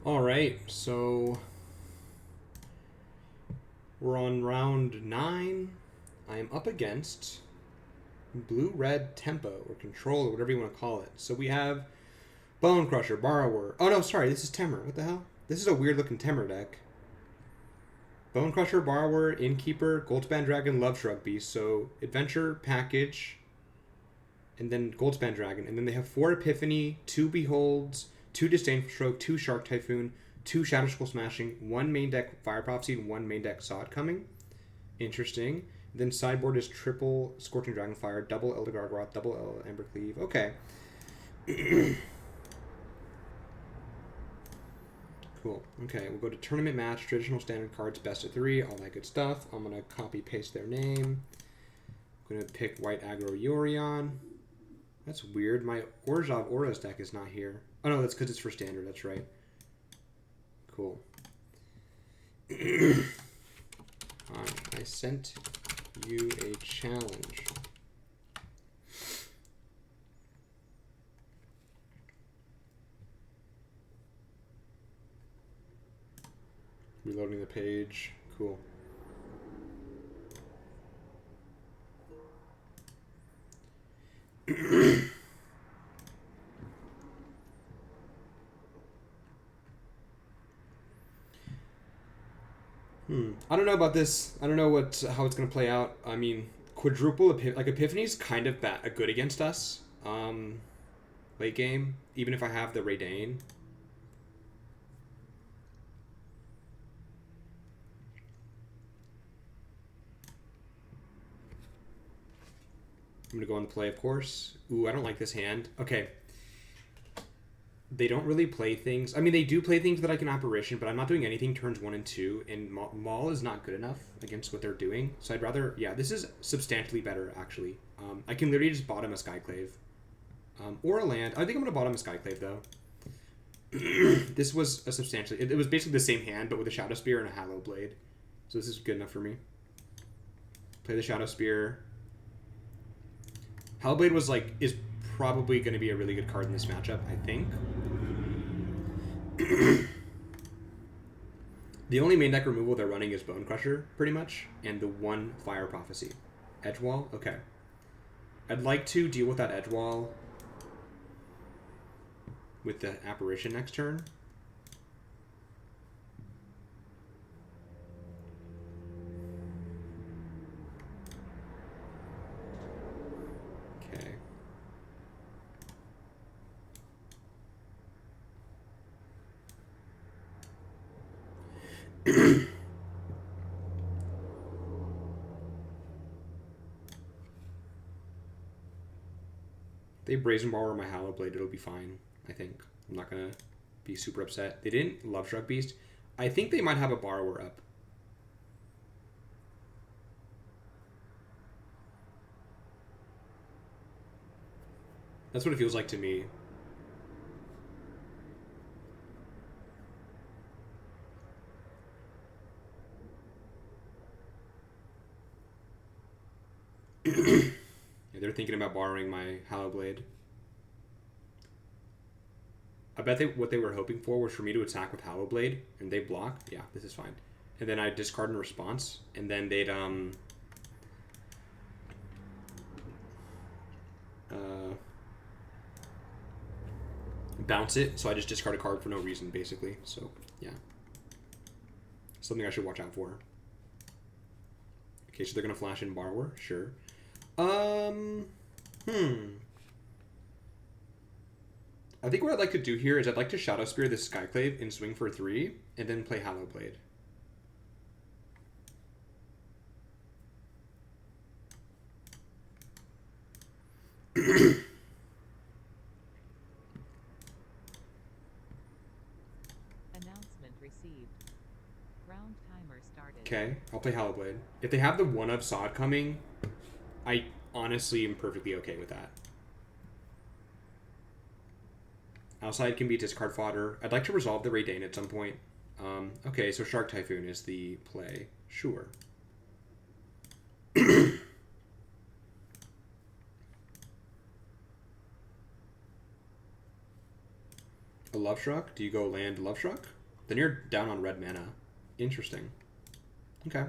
All right, so we're on round 9. I am up against blue-red tempo or control or whatever you want to call it. So we have Bone Crusher, Borrower. Oh no, sorry, this is Temur. What the hell? This is a weird-looking Temur deck. Bone Crusher, Borrower, Innkeeper, Goldspan Dragon, Love Shrug Beast. So Adventure, Package, and then Goldspan Dragon. And then they have 4 Epiphany, 2 Beholds, 2 Disdainful Stroke, 2 Shark Typhoon, 2 Shadow Skull Smashing, 1 main deck Fire Prophecy, and 1 main deck Sod coming. Interesting. Then sideboard is triple Scorching Dragonfire, double Elder Gargoth, double Ember Cleave. Okay. Cool. Okay, we'll go to tournament match, traditional standard cards, best of 3, all that good stuff. I'm going to copy paste their name. I'm going to pick White Aggro Yorion. That's weird. My Orzhov Auras deck is not here. Oh no, that's because it's for standard. That's right. Cool. I sent you a challenge. Reloading the page. Cool. I don't know about this. I don't know how it's gonna play out. I mean, quadruple Epiphany's kind of good against us. Late game, even if I have the Reidane. I'm gonna go on the play, of course. Ooh, I don't like this hand. Okay. They don't really play things. I mean, they do play things that I can Apparition, but I'm not doing anything turns 1 and 2, and Maul is not good enough against what they're doing. So I'd rather... Yeah, this is substantially better, actually. I can literally just bottom a Skyclave. Or a land. I think I'm going to bottom a Skyclave, though. This was a substantially... It was basically the same hand, but with a Shadowspear and a Hallowblade. So this is good enough for me. Play the Shadowspear. Hallowblade is probably going to be a really good card in this matchup, I think. The only main deck removal they're running is Bone Crusher, pretty much, and the 1 Fire Prophecy. Edgewall? Okay. I'd like to deal with that Edgewall with the Apparition next turn. They Brazen Borrower my Hallowblade, it'll be fine, I think. I'm not going to be super upset. They didn't Love Shrug Beast. I think they might have a Borrower up. That's what it feels like to me. Yeah, they're thinking about borrowing my Hallowblade. I bet what they were hoping for was for me to attack with Hallowblade, and they block. Yeah, this is fine. And then I discard in response, and then they'd bounce it. So I just discard a card for no reason, basically. So yeah, something I should watch out for. Okay, so they're gonna flash in Borrower, sure. I think what I'd like to do here is I'd like to Shadowspear this Skyclave and swing for 3, and then play Hallowblade. Announcement received. Round timer started. Okay, I'll play Hallowblade. If they have the 1 of Sod coming, I honestly am perfectly okay with that. Alseid can be discard fodder. I'd like to resolve the Reidane at some point. Okay, so Shark Typhoon is the play. Sure. Love Struck? Do you go land Love Struck? Then you're down on red mana. Interesting. Okay.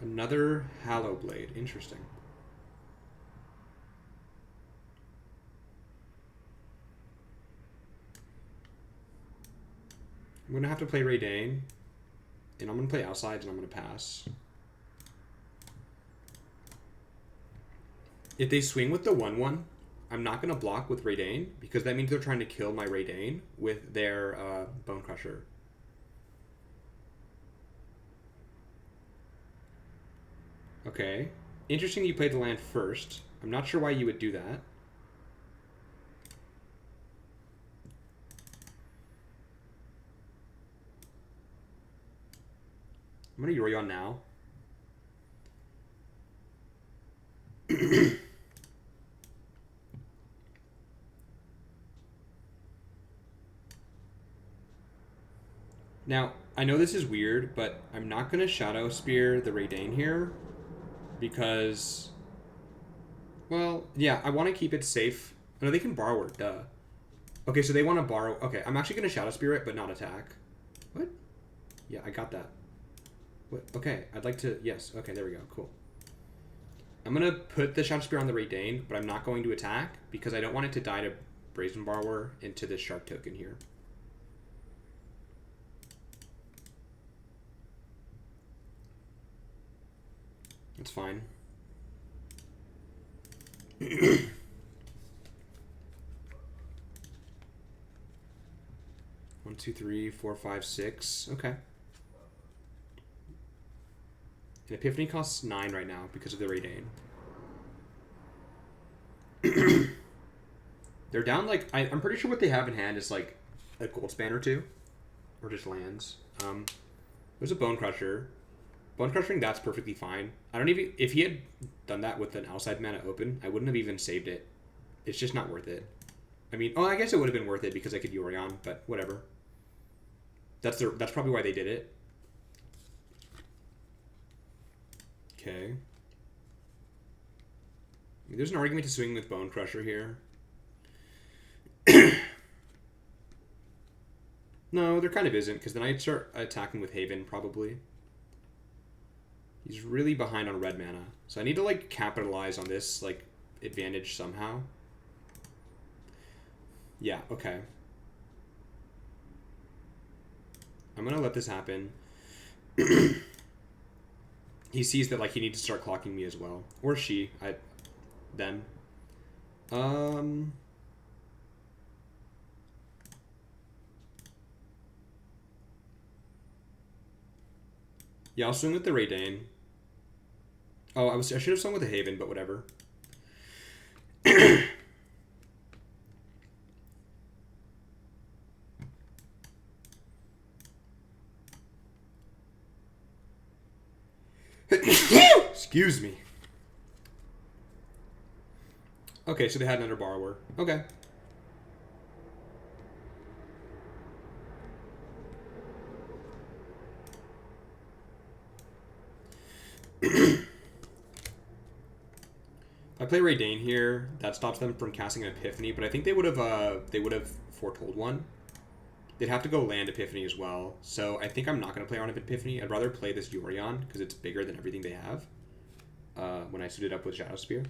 Another Hallowblade. Interesting. I'm going to have to play Reidane. And I'm going to play Alseid and I'm going to pass. If they swing with the 1/1, I'm not going to block with Reidane because that means they're trying to kill my Reidane with their Bone Crusher. Okay. Interesting you played the land first. I'm not sure why you would do that. I'm going to Yorion now. Now, I know this is weird, but I'm not going to Shadowspear the Reidane here because, well, yeah, I want to keep it safe. No, they can borrow it, duh. Okay, so they want to borrow. Okay, I'm actually going to Shadowspear it, but not attack. What? Yeah, I got that. What? Okay, I'd like to, yes. Okay, there we go, cool. I'm going to put the Shadowspear on the Reidane, but I'm not going to attack because I don't want it to die to Brazen Borrower into this Shark token here. It's fine. 1, 2, 3, 4, 5, 6. Okay. And Epiphany costs 9 right now because of the Reidane. They're down like I'm pretty sure what they have in hand is like a Gold Span or 2, or just lands. There's a Bone Crusher. Bone Crushing, that's perfectly fine. I don't even... If he had done that with an Alseid mana open, I wouldn't have even saved it. It's just not worth it. I mean... Oh, I guess it would have been worth it because I could Yorion, but whatever. That's probably why they did it. Okay. I mean, there's an argument to swing with Bone Crusher here. No, there kind of isn't, because then I'd start attacking with Haven, probably. He's really behind on red mana. So I need to, like, capitalize on this, like, advantage somehow. Yeah, okay. I'm gonna let this happen. He sees that, like, he needs to start clocking me as well. Or she. Them. Yeah, I'll swing with the Reidane. Oh, I should have swung with the Haven, but whatever. Excuse me. Okay, so they had another borrower. Okay. I play Reidane here. That stops them from casting an Epiphany, but I think they would have foretold one. They'd have to go land Epiphany as well. So I think I'm not going to play Archon of Epiphany. I'd rather play this Yorion because it's bigger than everything they have. When I suit it up with Shadowspear.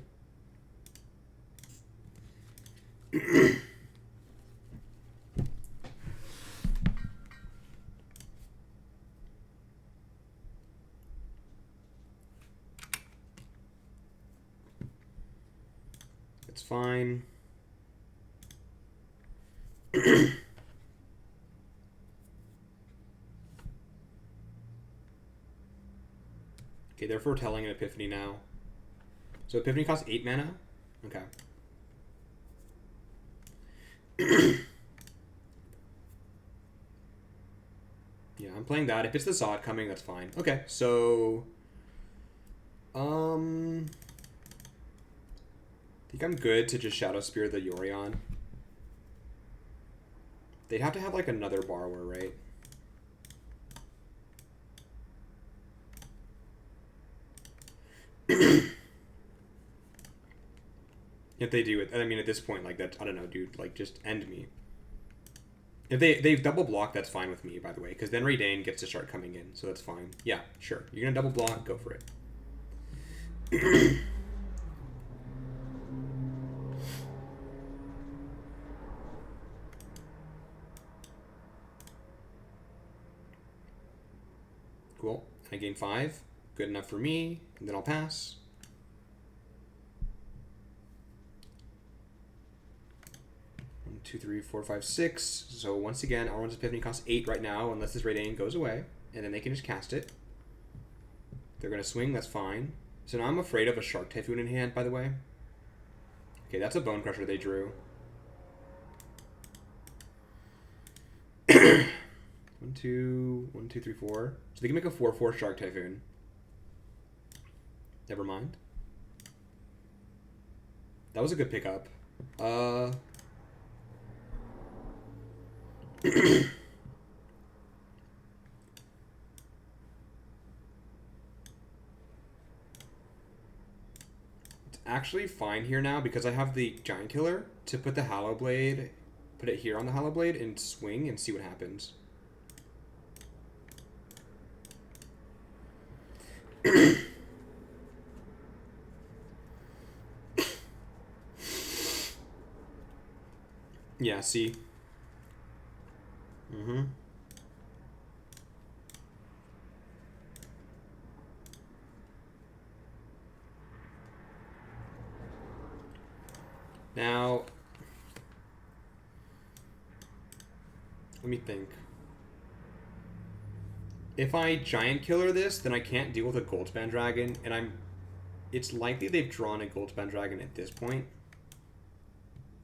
It's fine. Okay, they're foretelling an Epiphany now. So Epiphany costs 8 mana? Okay. Yeah, I'm playing that. If it's the Zod coming, that's fine. Okay, so... I think I'm good to just Shadowspear the Yorion. They'd have to have, like, another borrower, right? If they do it, I mean, at this point, like, that, I don't know, dude, like, just end me. If they've double blocked, that's fine with me, by the way, because then Reidane gets to start coming in, so that's fine. Yeah, sure. You're gonna double block, go for it. Cool. I gain 5. Good enough for me, and then I'll pass. One, 2, 3, 4, 5, 6. So once again, Elrond's Epiphany costs 8 right now, unless this Reidane goes away, and then they can just cast it. They're gonna swing, that's fine. So now I'm afraid of a Shark Typhoon in hand, by the way. Okay, that's a Bone Crusher they drew. 1, 2, 1, 2, 3, 4. So they can make a 4/4 Shark Typhoon. Never mind. That was a good pickup. It's actually fine here now because I have the Giant Killer to put the Hallowblade, put it here on the Hallowblade and swing and see what happens. Yeah, see? Mm-hmm. Now, let me think. If I Giant Killer this, then I can't deal with a Goldspan Dragon, and it's likely they've drawn a Goldspan Dragon at this point.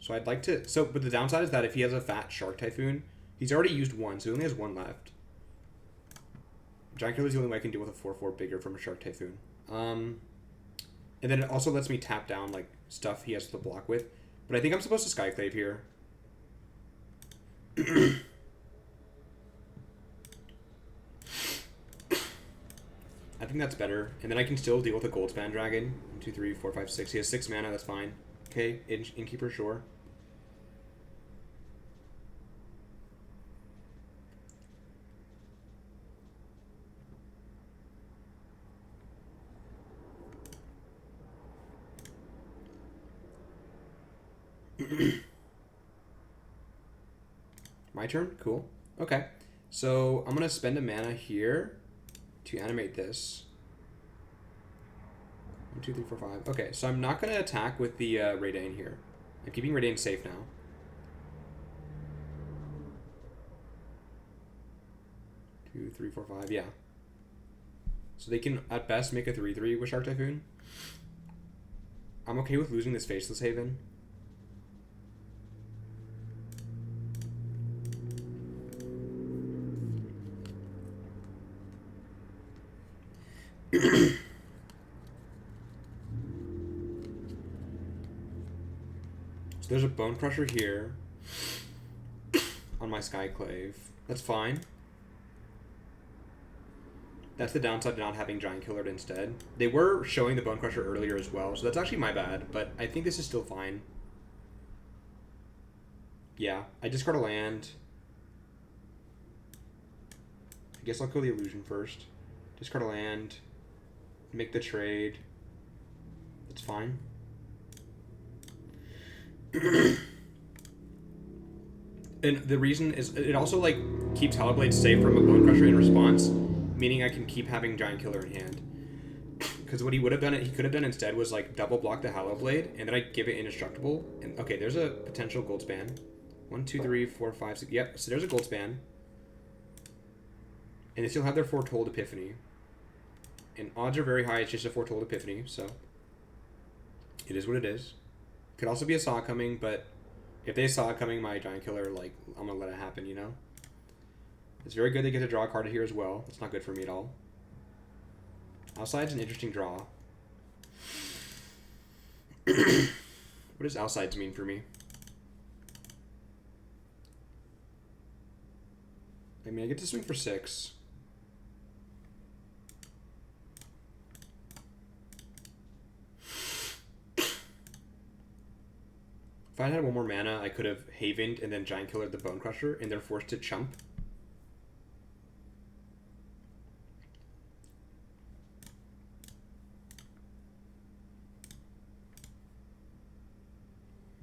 So I'd like to... So, but the downside is that if he has a fat Shark Typhoon, he's already used one, so he only has one left. Giant Killer is the only way I can deal with a 4/4 bigger from a Shark Typhoon. And then it also lets me tap down, like, stuff he has to block with. But I think I'm supposed to Skyclave here. I think that's better. And then I can still deal with a Goldspan Dragon. 1, 2, 3, 4, 5, 6. He has 6 mana, that's fine. Okay, Innkeeper, sure. My turn? Cool. Okay. So I'm going to spend a mana here to animate this. 1, 2, 3, 4, 5. Okay, so I'm not going to attack with the Reidane here. I'm keeping Reidane safe now. Two, 3, 4, 5. Yeah. So they can, at best, make a 3/3 with Shark Typhoon. I'm okay with losing this Faceless Haven. So there's a Bone Crusher here on my Skyclave. That's fine. That's the downside to not having Giant Killered instead. They were showing the Bone Crusher earlier as well, so that's actually my bad, but I think this is still fine. Yeah, I discard a land. I guess I'll kill the Illusion first. Discard a land. Make the trade. It's fine. And the reason is it also like keeps Hallowblade safe from a Bone Crusher in response, meaning I can keep having Giant Killer in hand. Because what he would have done, he could have done instead was like double block the Hallowblade and then I give it indestructible. And okay, there's a potential Goldspan. 1, 2, 3, 4, 5, 6. Yep, so there's a Goldspan. And they still have their Foretold Epiphany. And odds are very high, it's just a Foretold Epiphany, so it is what it is. Could also be a Saw coming, but if they saw it coming, my Giant Killer, like, I'm gonna let it happen, you know? It's very good they get to draw a card here as well. It's not good for me at all. Alseid's an interesting draw. What does Alseid's mean for me? I mean, I get to swing for 6. If I had one more mana, I could have Havened and then Giant Killered the Bone Crusher, and they're forced to chump.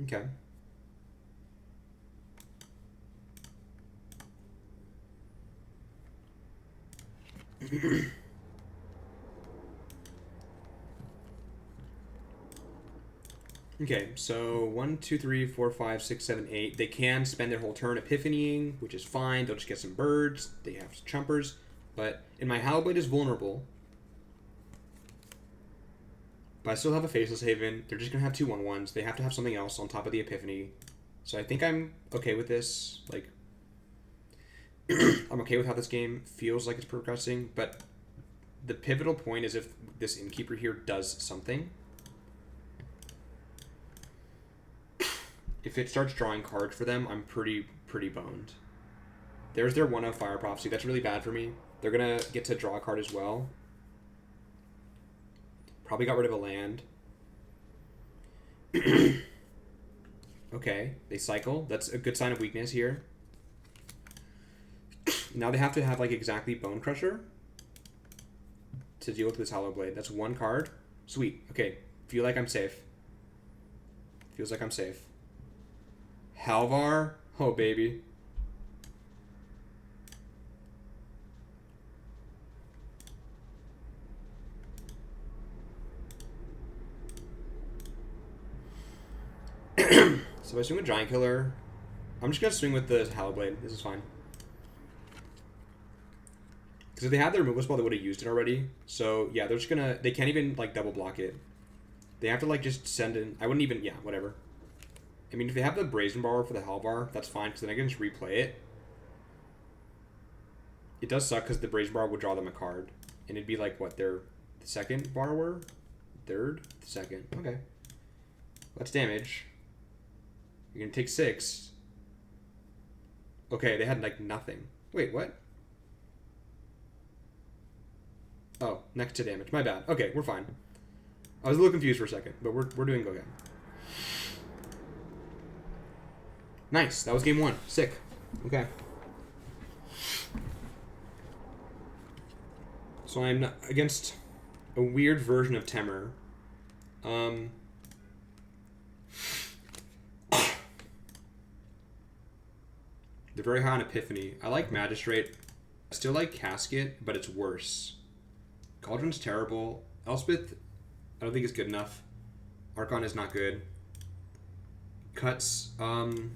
Okay. Okay, so 1, 2, 3, 4, 5, 6, 7, 8. They can spend their whole turn epiphanying, which is fine. They'll just get some birds. They have chumpers. But, and my Hallowblade is vulnerable. But I still have a Faceless Haven. They're just going to have 2 1/1s. They have to have something else on top of the Epiphany. So I think I'm okay with this. Like, I'm okay with how this game feels like it's progressing. But the pivotal point is if this Innkeeper here does something. If it starts drawing cards for them, I'm pretty boned. There's their 1 of Fire Prophecy. That's really bad for me. They're going to get to draw a card as well. Probably got rid of a land. Okay, they cycle. That's a good sign of weakness here. Now they have to have like exactly Bone Crusher to deal with this Hallowblade. That's 1 card. Sweet. Okay, feel like I'm safe. Feels like I'm safe. Halvar? Oh, baby. So I swing with Giant Killer. I'm just going to swing with the Hallowblade. This is fine. Because if they had their removal spell, they would have used it already. So, yeah, they're just going to... They can't even, like, double block it. They have to, like, just send in... I wouldn't even... Yeah, whatever. I mean, if they have the Brazen Borrower for the Halvar, that's fine, because then I can just replay it. It does suck, because the Brazen Borrower would draw them a card. And it'd be like, what, their second Borrower? Third? Second. Okay. That's damage. You're going to take 6. Okay, they had, like, nothing. Wait, what? Oh, next to damage. My bad. Okay, we're fine. I was a little confused for a second, but we're doing okay. Nice. That was game 1. Sick. Okay. So I'm against a weird version of Temur. They're very high on Epiphany. I like Magistrate. I still like Casket, but it's worse. Cauldron's terrible. Elspeth, I don't think it's good enough. Archon is not good. Cuts, I'm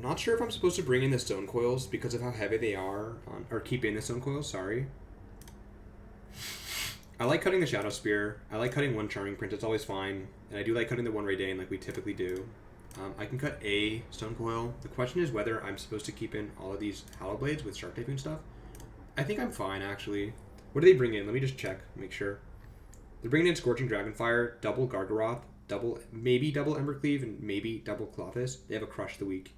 not sure if I'm supposed to bring in the Stonecoils because of how heavy they are, or keep in the Stonecoils, sorry. I like cutting the Shadowspear. I like cutting 1 Charming Prince, it's always fine. And I do like cutting the 1 Reidane like we typically do. I can cut a Stonecoil. The question is whether I'm supposed to keep in all of these Hallowblades with Shark Typhoon stuff. I think I'm fine, actually. What do they bring in? Let me just check, make sure. They're bringing in Scorching Dragonfire, double Gargaroth, maybe double Embercleave, and maybe double Clothis. They have a Crush the Weak.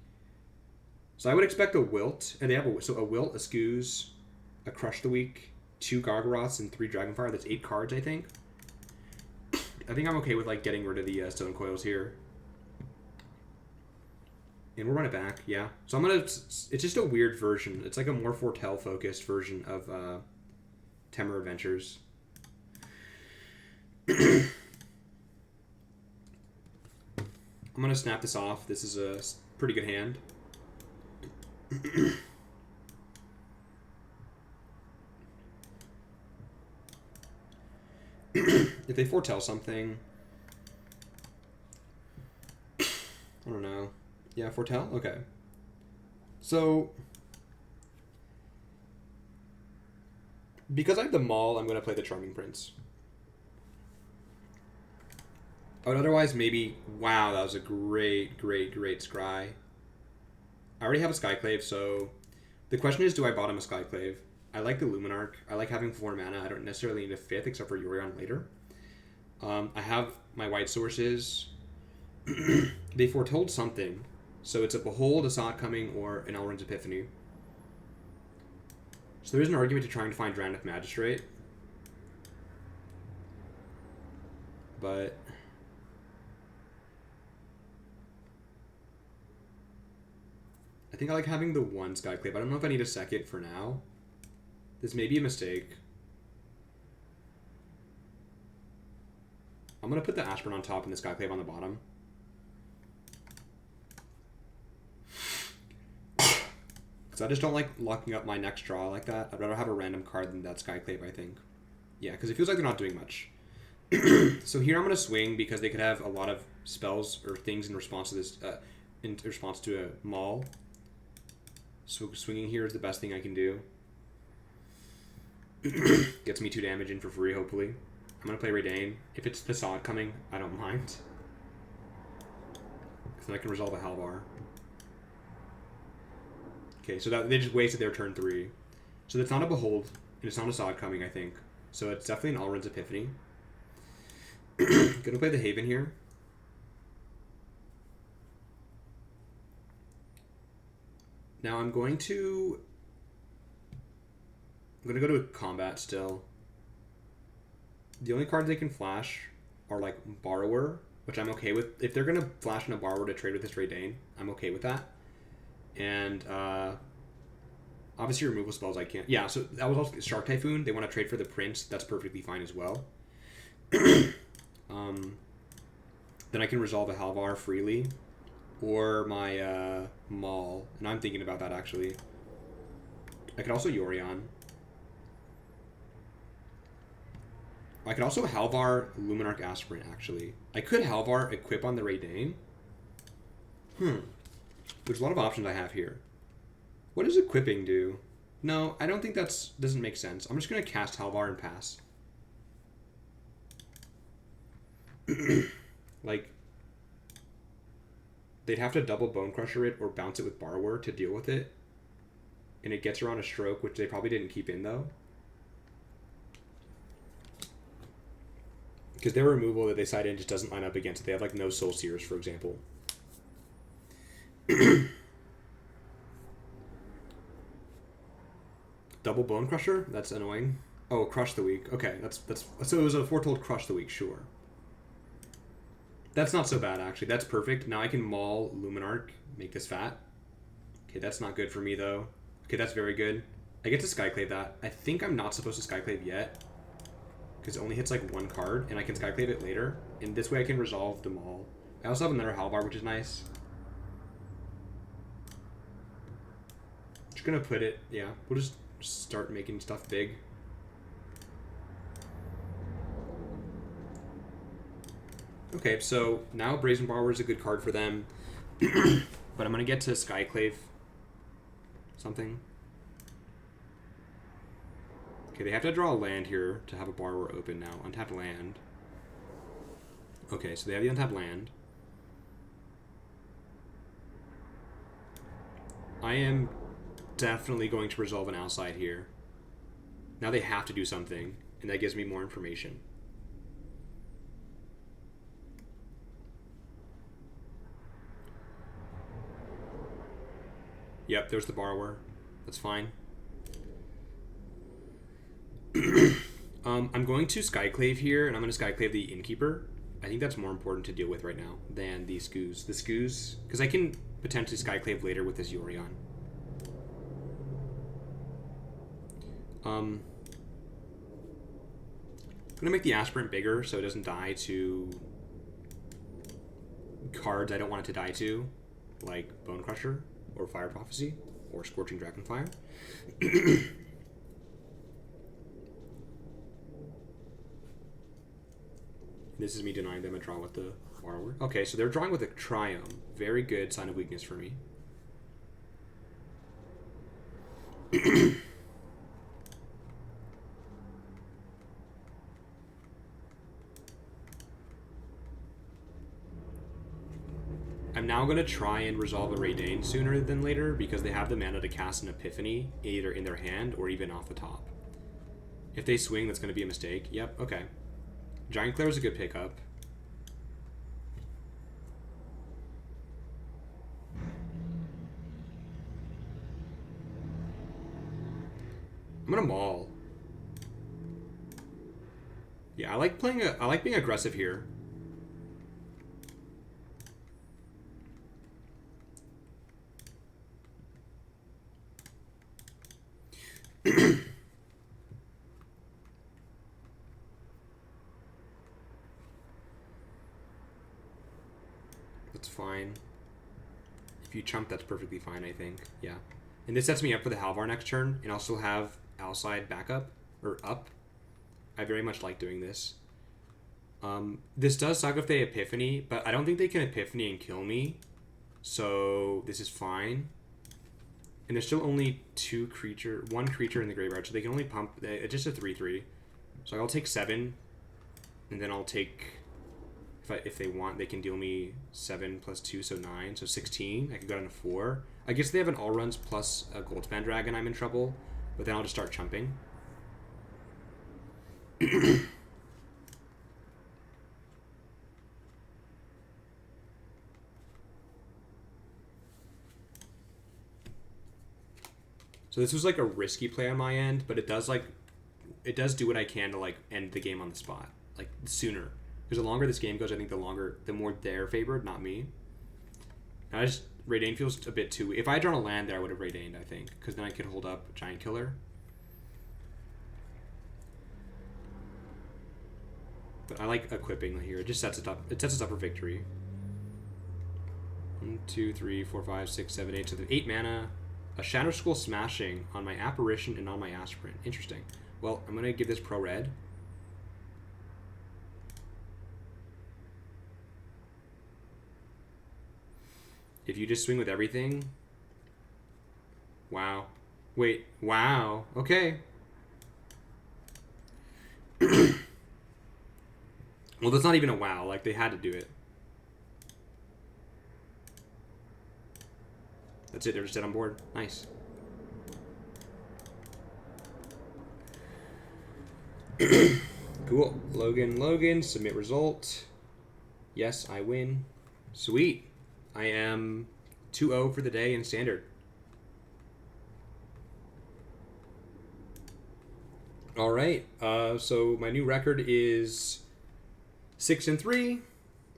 So I would expect a Wilt, and they have a Wilt, a Skooz, a Crush the Weak, 2 Gargaroths, and 3 Dragonfire. That's 8 cards, I think. I think I'm okay with like getting rid of the Stonecoils here. And we'll run it back, yeah. So I'm gonna... It's just a weird version. It's like a more Foretell-focused version of Temur Adventures. I'm gonna snap this off. This is a pretty good hand. If they foretell something... I don't know. Yeah, foretell? Okay. So... because I have the Maul, I'm going to play the Charming Prince. I would otherwise maybe... Wow, that was a great scry. I already have a Skyclave, so... The question is, do I bottom a Skyclave? I like the Luminarch. I like having 4 mana. I don't necessarily need a 5th, except for Yorion later. I have my white sources. They foretold something. So it's a Behold, a Sot Coming, or an Elrond's Epiphany. So there is an argument to trying to find Drannith Magistrate. but I think I like having the one Skyclave. I don't know if I need a second for now. This may be a mistake. I'm going to put the Aspirant on top and the Skyclave on the bottom. Because I just don't like locking up my next draw like that. I'd rather have a random card than that Skyclave, I think. Yeah, because it feels like they're not doing much. So here I'm going to swing because they could have a lot of spells or things in response to this, in response to a Maul. So swinging here is the best thing I can do. Gets me 2 damage in for free, hopefully. I'm going to play Reidane. If it's the Sod coming, I don't mind. Because then I can resolve a Halvar. Okay, so that they just wasted their turn 3. So that's not a Behold, and it's not a Sod coming, I think. So it's definitely an Alrund's Epiphany. Gonna play the Haven here. Now I'm going to go to combat still. The only cards they can flash are like Borrower, which I'm okay with. If they're gonna flash in a Borrower to trade with this Reidane, I'm okay with that. And obviously removal spells I can't. Yeah, so that was also Shark Typhoon. They want to trade for the Prince. That's perfectly fine as well. Then I can resolve a Halvar freely, or my Maul, and I'm thinking about that actually. I could also Yorion. I could also Halvar Luminarch Aspirant actually. I could Halvar equip on the Reidane. There's a lot of options I have here. What does equipping do? No, I don't think doesn't make sense. I'm just gonna cast Halvar and pass. Like, they'd have to double Bone Crusher it or bounce it with Borrower to deal with it. And it gets around a Stroke, which they probably didn't keep in, though. Because their removal that they side in just doesn't line up against it. They have, like, no Soul Seers, for example. Double Bone Crusher? That's annoying. Oh, Crush the Weak. Okay, that's so it was a foretold Crush the Weak, sure. That's not so bad, actually. That's perfect. Now I can Maul Luminarch, make this fat. Okay, that's not good for me, though. Okay, that's very good. I get to Skyclave that. I think I'm not supposed to Skyclave yet, because it only hits, like, 1 card, and I can Skyclave it later. And this way I can resolve the Maul. I also have another Halvar, which is nice. Just gonna put it, yeah, we'll just start making stuff big. Okay, so now Brazen Borrower is a good card for them. But I'm going to get to Skyclave something. Okay, they have to draw a land here to have a Borrower open now. Untapped land. Okay, so they have the untapped land. I am definitely going to resolve an Alseid here. Now they have to do something, and that gives me more information. Yep, there's the Borrower. That's fine. I'm going to Skyclave here, and I'm going to Skyclave the Innkeeper. I think that's more important to deal with right now than the Skoos. The Skoos, because I can potentially Skyclave later with this Yorion. I'm going to make the Aspirant bigger so it doesn't die to cards I don't want it to die to, like Bone Crusher or Fire Prophecy or Scorching Dragonfire. This is me denying them a draw with the Borrower. Okay, so they're drawing with a Triome. Very good sign of weakness for me. I'm now going to try and resolve a Reidane sooner than later because they have the mana to cast an Epiphany either in their hand or even off the top. If they swing, that's going to be a mistake. Yep, okay. Giant Claire is a good pickup. I'm going to Maul. Yeah, I like being aggressive here. That's fine. If you chump, that's perfectly fine, I think. Yeah. And this sets me up for the Halvar next turn, and also have Alseid backup, or up. I very much like doing this. This does suck if they Epiphany, but I don't think they can Epiphany and kill me. So this is fine. And there's still only one creature in the graveyard, so they can only pump. It's just a 3/3. So I'll take 7, and then I'll take. If they want, they can deal me 7 plus 2, so 9, so 16. I can go down to 4. I guess they have an all runs plus a Goldspan Dragon. I'm in trouble, but then I'll just start chumping. So this was like a risky play on my end, but it does do what I can to like end the game on the spot, like sooner. Because the longer this game goes, I think the more they're favored, not me. And Reidane feels a bit too. If I had drawn a land there, I would have Reidaned, I think, because then I could hold up Giant Killer. But I like equipping here. It just sets it up. It sets us up for victory. 1, 2, 3, 4, 5, 6, 7, 8. So the 8 mana. A Shadow Skull Smashing on my Apparition and on my Aspirant. Interesting. Well, I'm going to give this pro red. If you just swing with everything. Wow. Wait. Wow. Okay. Well, that's not even a wow. Like, they had to do it. That's it. They're just dead on board. Nice. Cool. Logan. Submit result. Yes, I win. Sweet. I am 2-0 for the day in Standard. All right. So my new record is 6-3.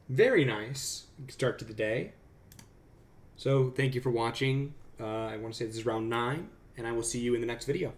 Very nice start to the day. So thank you for watching. I want to say this is round 9, and I will see you in the next video.